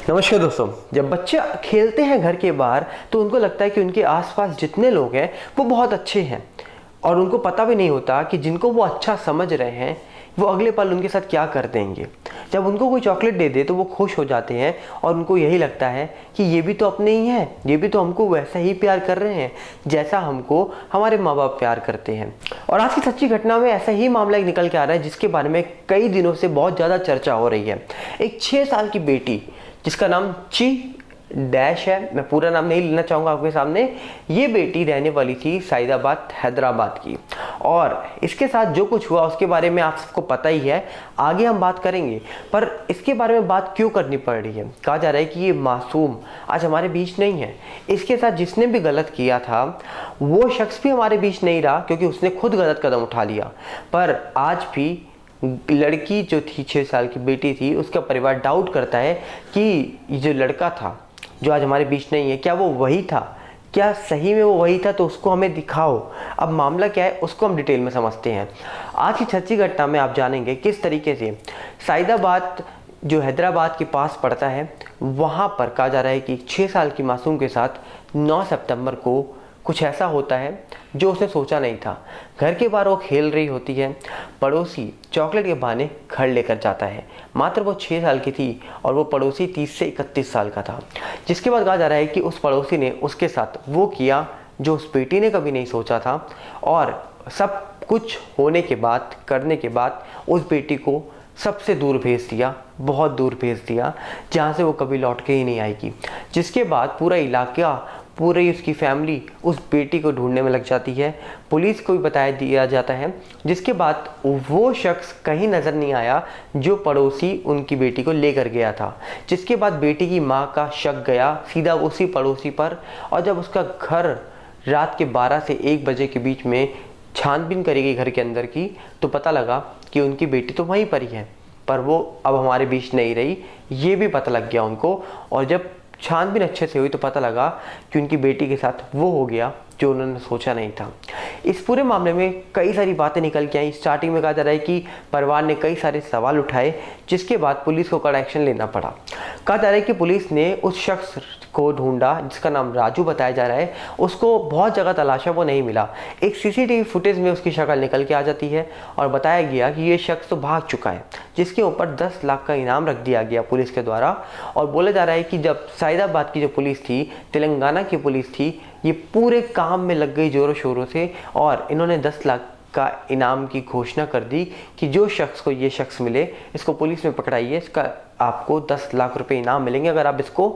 नमस्कार दोस्तों। जब बच्चे खेलते हैं घर के बाहर तो उनको लगता है कि उनके आसपास जितने लोग हैं वो बहुत अच्छे हैं और उनको पता भी नहीं होता कि जिनको वो अच्छा समझ रहे हैं वो अगले पल उनके साथ क्या कर देंगे। जब उनको कोई चॉकलेट दे दे तो वो खुश हो जाते हैं और उनको यही लगता है कि ये भी तो अपने ही हैं, ये भी तो हमको वैसा ही प्यार कर रहे हैं जैसा हमको हमारे माँ बाप प्यार करते हैं। और आज की सच्ची घटना में ऐसा ही मामला एक निकल के आ रहा है जिसके बारे में कई दिनों से बहुत ज़्यादा चर्चा हो रही है। एक 6 साल की बेटी जिसका नाम ची डैश है, मैं पूरा नाम नहीं लेना चाहूँगा आपके सामने। ये बेटी रहने वाली थी सईदाबाद हैदराबाद की और इसके साथ जो कुछ हुआ उसके बारे में आप सबको पता ही है, आगे हम बात करेंगे। पर इसके बारे में बात क्यों करनी पड़ रही है? कहा जा रहा है कि ये मासूम आज हमारे बीच नहीं है। इसके साथ जिसने भी गलत किया था वो शख्स भी हमारे बीच नहीं रहा क्योंकि उसने खुद गलत कदम उठा लिया। पर आज भी लड़की जो थी 6 साल की बेटी थी, उसका परिवार डाउट करता है कि ये जो लड़का था जो आज हमारे बीच नहीं है, क्या वो वही था? क्या सही में वो वही था? तो उसको हमें दिखाओ। अब मामला क्या है उसको हम डिटेल में समझते हैं। आज की सच्ची घटना में आप जानेंगे किस तरीके से सईदाबाद जो हैदराबाद के पास पड़ता है वहाँ पर कहा जा रहा है कि 6 साल की मासूम के साथ 9 सितंबर को कुछ ऐसा होता है जो उसने सोचा नहीं था। घर के बाहर वो खेल रही होती है, पड़ोसी चॉकलेट के बहाने घर लेकर जाता है। मात्र वो 6 साल की थी और वो पड़ोसी 30 से 31 साल का था। जिसके बाद कहा जा रहा है कि उस पड़ोसी ने उसके साथ वो किया जो उस बेटी ने कभी नहीं सोचा था और सब कुछ होने के बाद करने के बाद उस बेटी को सबसे दूर भेज दिया, बहुत दूर भेज दिया, जहाँ से वो कभी लौट के ही नहीं आएगी। जिसके बाद पूरा इलाका, पूरी उसकी फैमिली उस बेटी को ढूंढने में लग जाती है। पुलिस को भी बताया दिया जाता है। जिसके बाद वो शख्स कहीं नज़र नहीं आया जो पड़ोसी उनकी बेटी को लेकर गया था। जिसके बाद बेटी की माँ का शक गया सीधा उसी पड़ोसी पर और जब उसका घर रात के 12 से 1 बजे के बीच में छानबीन करी गई घर के अंदर की, तो पता लगा कि उनकी बेटी तो वहीं पर ही है, पर वो अब हमारे बीच नहीं रही, ये भी पता लग गया उनको। और जब छानबीन अच्छे से हुई तो पता लगा कि उनकी बेटी के साथ वो हो गया जो उन्होंने सोचा नहीं था। इस पूरे मामले में कई सारी बातें निकल के आई। स्टार्टिंग में कहा जा रहा है कि परिवार ने कई सारे सवाल उठाए जिसके बाद पुलिस को कड़ा एक्शन लेना पड़ा। कहा जा रहा है कि पुलिस ने उस शख्स को ढूंढा जिसका नाम राजू बताया जा रहा है। उसको बहुत जगह तलाशा, वो नहीं मिला। एक सीसीटीवी फुटेज में उसकी शक्ल निकल के आ जाती है और बताया गया कि ये शख्स तो भाग चुका है, जिसके ऊपर 10 लाख का इनाम रख दिया गया पुलिस के द्वारा। और बोला जा रहा है कि जब सईदाबाद की जो पुलिस थी, तेलंगाना की पुलिस थी, ये पूरे काम में लग गई जोरों शोरों से और इन्होंने 10 लाख का इनाम की घोषणा कर दी कि जो शख्स को ये शख्स मिले इसको पुलिस में पकड़ाइए, इसका आपको 10 लाख रुपए इनाम मिलेंगे अगर आप इसको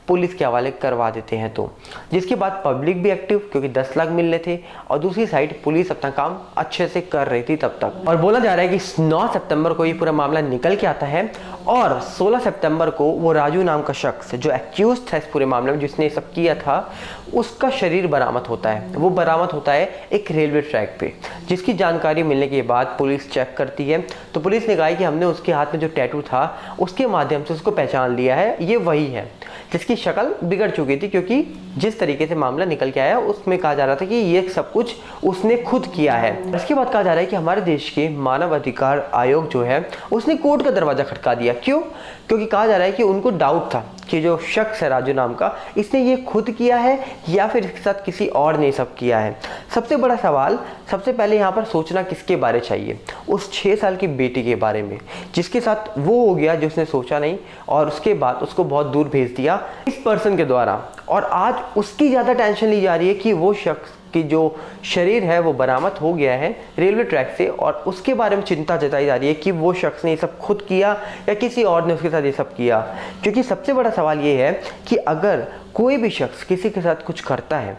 पुलिस के हवाले करवा देते हैं तो। जिसके बाद पब्लिक भी एक्टिव, क्योंकि 10 लाख मिलने थे और दूसरी साइड पुलिस अपना काम अच्छे से कर रही थी तब तक। और बोला जा रहा है कि 9 सितंबर को ये पूरा मामला निकल के आता है और 16 सितंबर को वो राजू नाम का शख्स जो एक्यूज था इस पूरे मामले में, जिसने सब किया था, उसका शरीर बरामद होता है। वो बरामद होता है एक रेलवे ट्रैक पे, जिसकी जानकारी मिलने के बाद पुलिस चेक करती है तो पुलिस ने कहा कि हमने उसके हाथ में जो टैटू था उसके माध्यम से उसको पहचान लिया है, ये वही है जिसकी शक्ल बिगड़ चुकी थी, क्योंकि जिस तरीके से मामला निकल के आया उसमें कहा जा रहा था कि ये सब कुछ उसने खुद किया है। इसके बाद कहा जा रहा है कि हमारे देश के मानव अधिकार आयोग जो है उसने कोर्ट का दरवाजा खटका दिया। क्यों? क्योंकि कहा जा रहा है कि उनको डाउट था कि जो शख्स है राजू नाम का, इसने ये खुद किया है या फिर इसके साथ किसी और ने सब किया है। सबसे बड़ा सवाल, सबसे पहले यहाँ पर सोचना किसके बारे चाहिए? उस 6 साल की बेटी के बारे में जिसके साथ वो हो गया जो उसने सोचा नहीं और उसके बाद उसको बहुत दूर भेज दिया इस पर्सन के द्वारा। और आज उसकी ज़्यादा टेंशन ली जा रही है कि वो शख्स की जो शरीर है वो बरामद हो गया है रेलवे ट्रैक से और उसके बारे में चिंता जताई जा रही है कि वो शख्स ने ये सब खुद किया या किसी और ने उसके साथ ये सब किया। क्योंकि सबसे बड़ा सवाल ये है कि अगर कोई भी शख्स किसी के साथ कुछ करता है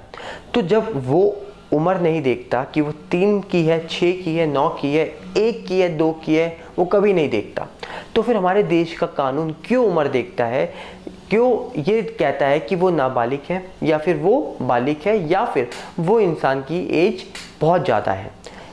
तो जब वो उम्र नहीं देखता कि वो 3 की है, 6 की है, 9 की है, 1 की है, 2 की है, वो कभी नहीं देखता, तो फिर हमारे देश का कानून क्यों उम्र देखता है? क्यों ये कहता है कि वो नाबालिग है या फिर वो बालिग है या फिर वो इंसान की एज बहुत ज़्यादा है?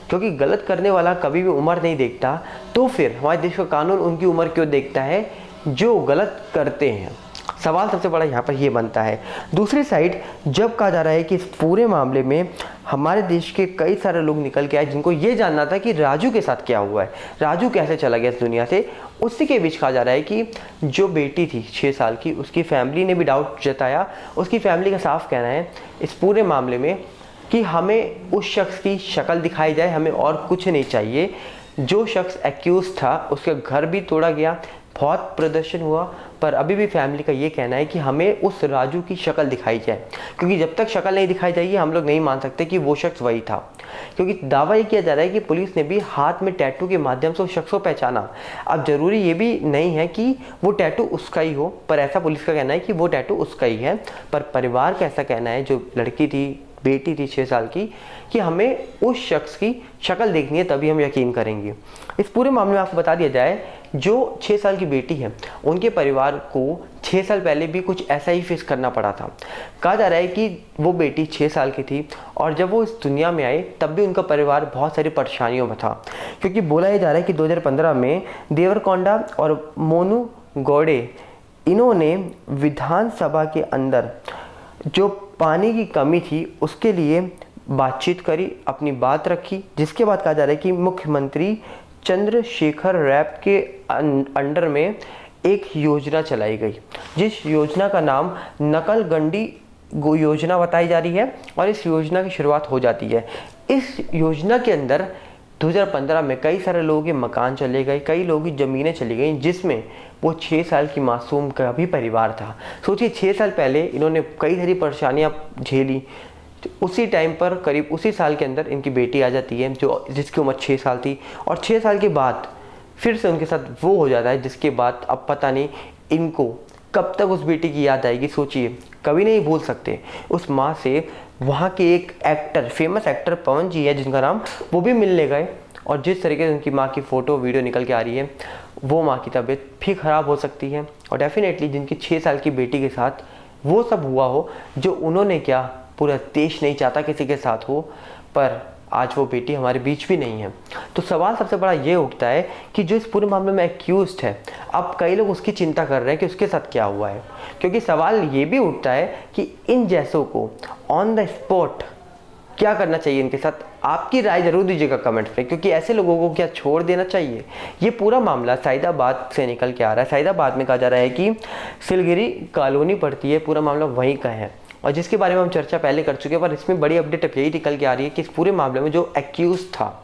क्योंकि गलत करने वाला कभी भी उम्र नहीं देखता, तो फिर हमारे देश का कानून उनकी उम्र क्यों देखता है जो गलत करते हैं? सवाल सबसे बड़ा यहाँ पर ये बनता है। दूसरी साइड जब कहा जा रहा है कि इस पूरे मामले में हमारे देश के कई सारे लोग निकल के आए जिनको ये जानना था कि राजू के साथ क्या हुआ है, राजू कैसे चला गया इस दुनिया से, उसी के बीच कहा जा रहा है कि जो बेटी थी 6 साल की, उसकी फैमिली ने भी डाउट जताया। उसकी फैमिली का साफ कहना है इस पूरे मामले में कि हमें उस शख्स की शक्ल दिखाई जाए, हमें और कुछ नहीं चाहिए। जो शख्स एक्यूज था उसका घर भी तोड़ा गया, बहुत प्रदर्शन हुआ, पर अभी भी फैमिली का ये कहना है कि हमें उस राजू की शक्ल दिखाई जाए, क्योंकि जब तक शक्ल नहीं दिखाई जाएगी हम लोग नहीं मान सकते कि वो शख्स वही था। क्योंकि दावा ये किया जा रहा है कि पुलिस ने भी हाथ में टैटू के माध्यम से उस शख्स को पहचाना। अब जरूरी ये भी नहीं है कि वो टैटू उसका ही हो, पर ऐसा पुलिस का कहना है कि वो टैटू उसका ही है। पर परिवार का ऐसा कहना है, जो लड़की थी, बेटी थी 6 साल की, कि हमें उस शख्स की शक्ल देखनी है तभी हम यकीन करेंगे। इस पूरे मामले में आपको बता दिया जाए, जो 6 साल की बेटी है उनके परिवार को 6 साल पहले भी कुछ ऐसा ही फेस करना पड़ा था। कहा जा रहा है कि वो बेटी 6 साल की थी और जब वो इस दुनिया में आए तब भी उनका परिवार बहुत सारी परेशानियों में था, क्योंकि बोला यह जा रहा है कि 2015 में देवरकोंडा और मोनू गौड़े, इन्होंने विधानसभा के अंदर जो पानी की कमी थी उसके लिए बातचीत करी, अपनी बात रखी, जिसके बाद कहा जा रहा है कि मुख्यमंत्री चंद्रशेखर रैप के अंडर में एक योजना चलाई गई, जिस योजना का नाम नकलगंडी योजना बताई जा रही है और इस योजना की शुरुआत हो जाती है। इस योजना के अंदर 2015 में कई सारे लोगों के मकान चले गए, कई लोगों की ज़मीनें चली गई, जिसमें वो 6 साल की मासूम का भी परिवार था। सोचिए 6 साल पहले इन्होंने कई सारी परेशानियां झेली, उसी टाइम पर करीब उसी साल के अंदर इनकी बेटी आ जाती है जिसकी उम्र 6 साल थी, और 6 साल के बाद फिर से उनके साथ वो हो जाता है, जिसके बाद अब पता नहीं इनको कब तक उस बेटी की याद आएगी। सोचिए, कभी नहीं भूल सकते उस माँ से। वहाँ के एक एक्टर, फेमस एक्टर पवन जी है जिनका नाम, वो भी मिलने गए, और जिस तरीके से उनकी माँ की फ़ोटो वीडियो निकल के आ रही है, वो माँ की तबीयत भी ख़राब हो सकती है। और डेफिनेटली जिनकी 6 साल की बेटी के साथ वो सब हुआ हो जो उन्होंने क्या पूरा देश नहीं चाहता किसी के साथ हो, पर आज वो बेटी हमारे बीच भी नहीं है। तो सवाल सबसे बड़ा ये उठता है कि जो इस पूरे मामले में एक्यूज्ड है, अब कई लोग उसकी चिंता कर रहे हैं कि उसके साथ क्या हुआ है, क्योंकि सवाल ये भी उठता है कि इन जैसों को ऑन द स्पॉट क्या करना चाहिए इनके साथ। आपकी राय जरूर दीजिएगा कमेंट में, क्योंकि ऐसे लोगों को क्या छोड़ देना चाहिए। ये पूरा मामला सैदाबाद से निकल के आ रहा है। सैदाबाद में कहा जा रहा है कि सिलगिरी कॉलोनी पड़ती है, पूरा मामला वहीं का है, और जिसके बारे में हम चर्चा पहले कर चुके हैं। पर इसमें बड़ी अपडेट अब यही निकल के आ रही है कि इस पूरे मामले में जो एक्यूज था,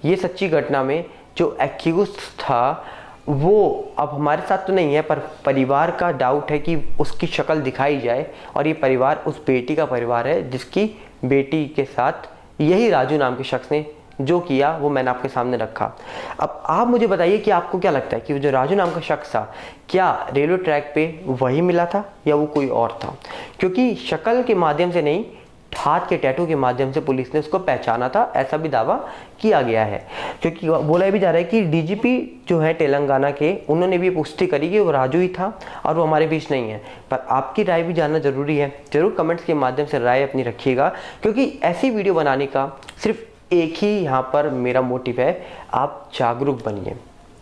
ये सच्ची घटना में जो एक्यूज था वो अब हमारे साथ तो नहीं है, पर परिवार का डाउट है कि उसकी शक्ल दिखाई जाए, और ये परिवार उस बेटी का परिवार है जिसकी बेटी के साथ यही राजू नाम के शख्स ने जो किया वो मैंने आपके सामने रखा। अब आप मुझे बताइए कि आपको क्या लगता है कि वो जो राजू नाम का शख्स था, क्या रेलवे ट्रैक पे वही मिला था या वो कोई और था? क्योंकि शक्ल के माध्यम से नहीं, हाथ के टैटू के माध्यम से पुलिस ने उसको पहचाना था, ऐसा भी दावा किया गया है। क्योंकि बोला भी जा रहा है कि डीजीपी जो है तेलंगाना के, उन्होंने भी पुष्टि करी कि वो राजू ही था और वो हमारे बीच नहीं है। पर आपकी राय भी जानना जरूरी है, जरूर कमेंट्स के माध्यम से राय अपनी रखिएगा, क्योंकि ऐसी वीडियो बनाने का सिर्फ एक ही यहाँ पर मेरा मोटिव है, आप जागरूक बनिए।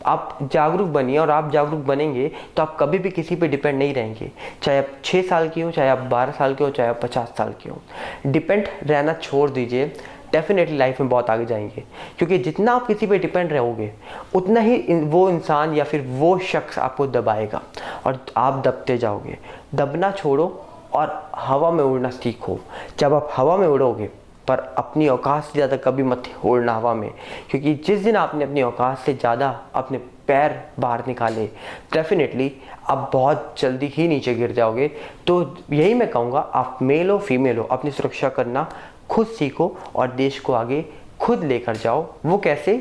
आप जागरूक बनिए, और आप जागरूक बनेंगे तो आप कभी भी किसी पे डिपेंड नहीं रहेंगे। चाहे आप 6 साल की हो, चाहे आप 12 साल के हो, चाहे आप 50 साल के हो, डिपेंड रहना छोड़ दीजिए। डेफिनेटली लाइफ में बहुत आगे जाएंगे, क्योंकि जितना आप किसी पे डिपेंड रहोगे उतना ही वो इंसान या फिर वो शख्स आपको दबाएगा और आप दबते जाओगे। दबना छोड़ो और हवा में उड़ना सीखो। जब आप हवा में उड़ोगे, पर अपनी औकात से ज़्यादा कभी मत उड़ना हवा में, क्योंकि जिस दिन आपने अपनी औकात से ज़्यादा अपने पैर बाहर निकाले, डेफिनेटली आप बहुत जल्दी ही नीचे गिर जाओगे। तो यही मैं कहूँगा, आप मेल हो फीमेल हो, अपनी सुरक्षा करना खुद सीखो और देश को आगे खुद लेकर जाओ। वो कैसे?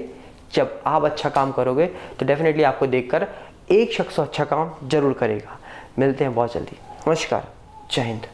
जब आप अच्छा काम करोगे तो डेफिनेटली आपको देखकर एक शख्स अच्छा काम जरूर करेगा। मिलते हैं बहुत जल्दी। नमस्कार, जय हिंद।